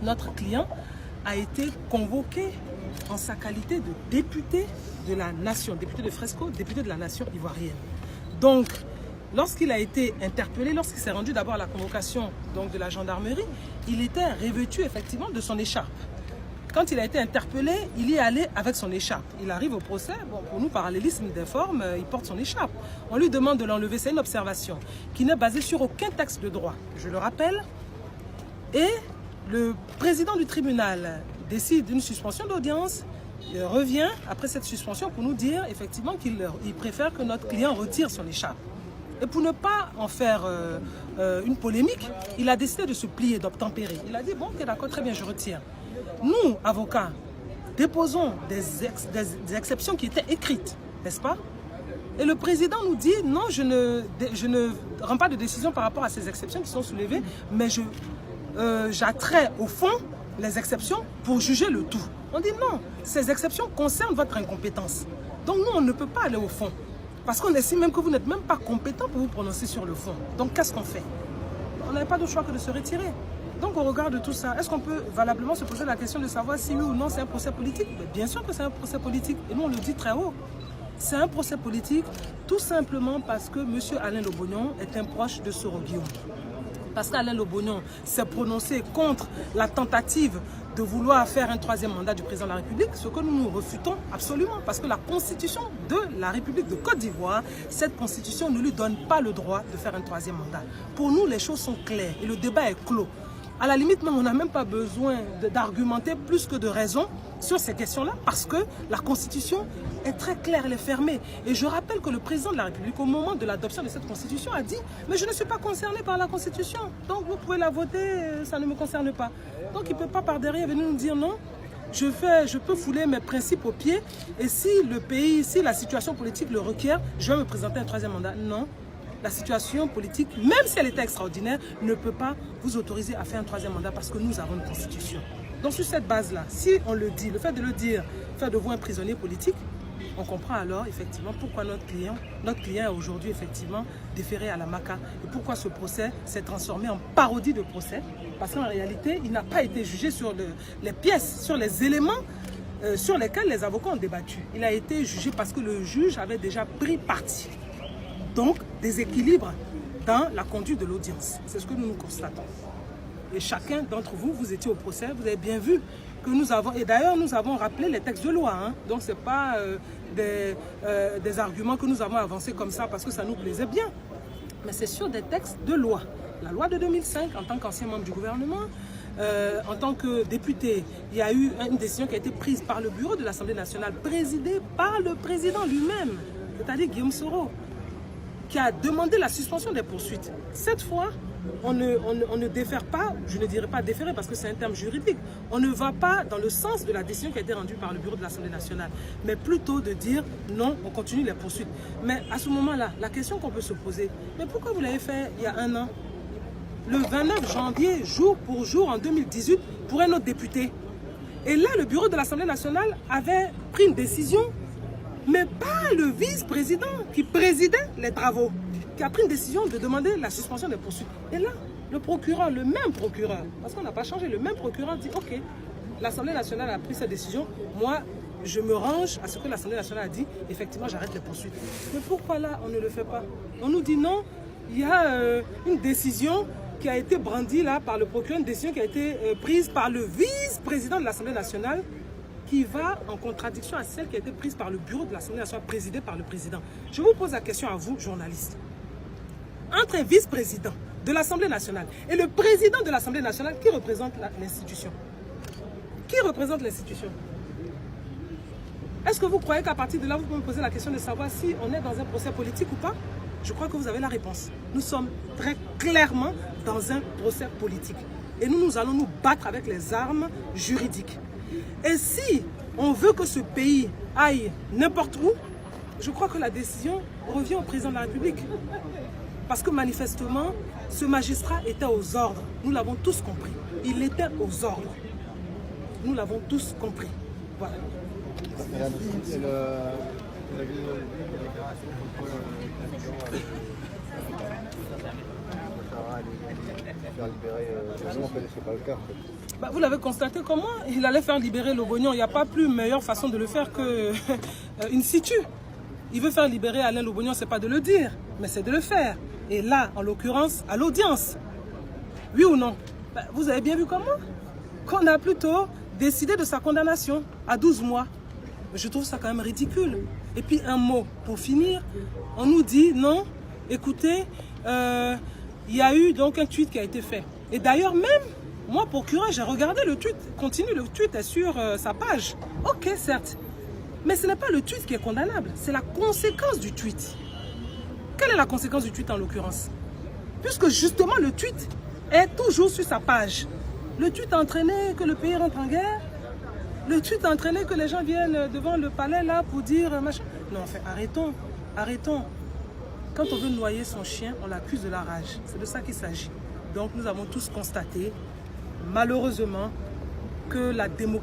notre client a été convoqué en sa qualité de député de la nation, député de Fresco, député de la nation ivoirienne. Donc, lorsqu'il a été interpellé, lorsqu'il s'est rendu d'abord à la convocation donc, de la gendarmerie, il était revêtu effectivement de son écharpe. Quand il a été interpellé, il y est allé avec son écharpe. Il arrive au procès, bon, pour nous, parallélisme des formes, il porte son écharpe. On lui demande de l'enlever, c'est une observation qui n'est basée sur aucun texte de droit, je le rappelle. Et le président du tribunal décide d'une suspension d'audience, il revient après cette suspension pour nous dire effectivement qu'il préfère que notre client retire son écharpe. Et pour ne pas en faire une polémique, il a décidé de se plier, d'obtempérer. Il a dit, bon, ok, d'accord, très bien, je retire. Nous, avocats, déposons des exceptions qui étaient écrites, n'est-ce pas? Et le président nous dit, non, je ne rends pas de décision par rapport à ces exceptions qui sont soulevées, mais j'attrais au fond les exceptions pour juger le tout. On dit non, ces exceptions concernent votre incompétence. Donc nous, on ne peut pas aller au fond. Parce qu'on estime même que vous n'êtes même pas compétent pour vous prononcer sur le fond. Donc qu'est-ce qu'on fait? On n'avait pas d'autre choix que de se retirer. Donc au regard de tout ça, est-ce qu'on peut valablement se poser la question de savoir si oui ou non c'est un procès politique? Mais bien sûr que c'est un procès politique. Et nous on le dit très haut. C'est un procès politique tout simplement parce que M. Alain Lobognon est un proche de Soro Guillaume. Parce qu'Alain Lobognon s'est prononcé contre la tentative de vouloir faire un troisième mandat du président de la République, ce que nous nous refutons absolument, parce que la constitution de la République de Côte d'Ivoire, cette constitution ne lui donne pas le droit de faire un troisième mandat. Pour nous, les choses sont claires et le débat est clos. À la limite, même, on n'a même pas besoin d'argumenter plus que de raison sur ces questions-là, parce que la Constitution est très claire, elle est fermée. Et je rappelle que le président de la République, au moment de l'adoption de cette Constitution, a dit « Mais je ne suis pas concerné par la Constitution, donc vous pouvez la voter, ça ne me concerne pas. » Donc il ne peut pas par derrière venir nous dire « Non, je peux fouler mes principes au pied, et si le pays, si la situation politique le requiert, je vais me présenter un troisième mandat. » Non. La situation politique, même si elle était extraordinaire, ne peut pas vous autoriser à faire un troisième mandat parce que nous avons une constitution. Donc sur cette base-là, si on le dit, le fait de le dire, faire de vous un prisonnier politique, on comprend alors effectivement pourquoi notre client est aujourd'hui effectivement déféré à la MACA et pourquoi ce procès s'est transformé en parodie de procès. Parce qu'en réalité, il n'a pas été jugé sur les pièces, sur les éléments sur lesquels les avocats ont débattu. Il a été jugé parce que le juge avait déjà pris parti. Donc, déséquilibre dans la conduite de l'audience. C'est ce que nous constatons. Et chacun d'entre vous, vous étiez au procès, vous avez bien vu que nous avons... Et d'ailleurs, nous avons rappelé les textes de loi. Hein. Donc, ce n'est pas des arguments que nous avons avancés comme ça parce que ça nous plaisait bien. Mais c'est sur des textes de loi. La loi de 2005, en tant qu'ancien membre du gouvernement, en tant que député, il y a eu une décision qui a été prise par le bureau de l'Assemblée nationale, présidée par le président lui-même, c'est-à-dire Guillaume Soro, qui a demandé la suspension des poursuites. Cette fois, on ne défère pas, je ne dirais pas déférer parce que c'est un terme juridique, on ne va pas dans le sens de la décision qui a été rendue par le bureau de l'Assemblée nationale, mais plutôt de dire non, on continue les poursuites. Mais à ce moment-là, la question qu'on peut se poser, mais pourquoi vous l'avez fait il y a un an? Le 29 janvier, jour pour jour, en 2018, pour un autre député. Et là, le bureau de l'Assemblée nationale avait pris une décision, mais pas le vice-président qui présidait les travaux, qui a pris une décision de demander la suspension des poursuites. Et là, le procureur, le même procureur, parce qu'on n'a pas changé, le même procureur dit « Ok, l'Assemblée nationale a pris cette décision, moi, je me range à ce que l'Assemblée nationale a dit, effectivement, j'arrête les poursuites. » Mais pourquoi là, on ne le fait pas? On nous dit non, il y a une décision qui a été brandie là par le procureur, une décision qui a été prise par le vice-président de l'Assemblée nationale, qui va en contradiction à celle qui a été prise par le bureau de l'Assemblée nationale, présidée par le président. Je vous pose la question à vous, journalistes. Entre un vice-président de l'Assemblée nationale et le président de l'Assemblée nationale, qui représente l'institution? Qui représente l'institution? Est-ce que vous croyez qu'à partir de là, vous pouvez me poser la question de savoir si on est dans un procès politique ou pas? Je crois que vous avez la réponse. Nous sommes très clairement dans un procès politique. Et nous allons nous battre avec les armes juridiques. Et si on veut que ce pays aille n'importe où, je crois que la décision revient au président de la République. Parce que manifestement, ce magistrat était aux ordres. Nous l'avons tous compris. Il était aux ordres. Nous l'avons tous compris. Voilà. Madame, vous avez une déclaration contre Sarah allait faire libérer Lobognon, en fait, c'est pas le cas. En fait. Bah, vous l'avez constaté comment il allait faire libérer Lobognon. Il n'y a pas plus meilleure façon de le faire que in situ. Il veut faire libérer Alain Lobognon, c'est pas de le dire, mais c'est de le faire. Et là, en l'occurrence, à l'audience. Oui ou non? Bah, vous avez bien vu comment? Qu'on a plutôt décidé de sa condamnation à 12 mois. Je trouve ça quand même ridicule. Et puis un mot pour finir, on nous dit non, écoutez, il y a eu donc un tweet qui a été fait. Et d'ailleurs même, moi procureur, j'ai regardé le tweet, continue, le tweet est sur sa page. Ok, certes, mais ce n'est pas le tweet qui est condamnable, c'est la conséquence du tweet. Quelle est la conséquence du tweet en l'occurrence? Puisque justement le tweet est toujours sur sa page. Le tweet a entraîné que le pays rentre en guerre. Le tweet a entraîné que les gens viennent devant le palais là pour dire machin. Non, enfin, arrêtons, arrêtons. Quand on veut noyer son chien, on l'accuse de la rage. C'est de ça qu'il s'agit. Donc nous avons tous constaté, malheureusement, que la démocratie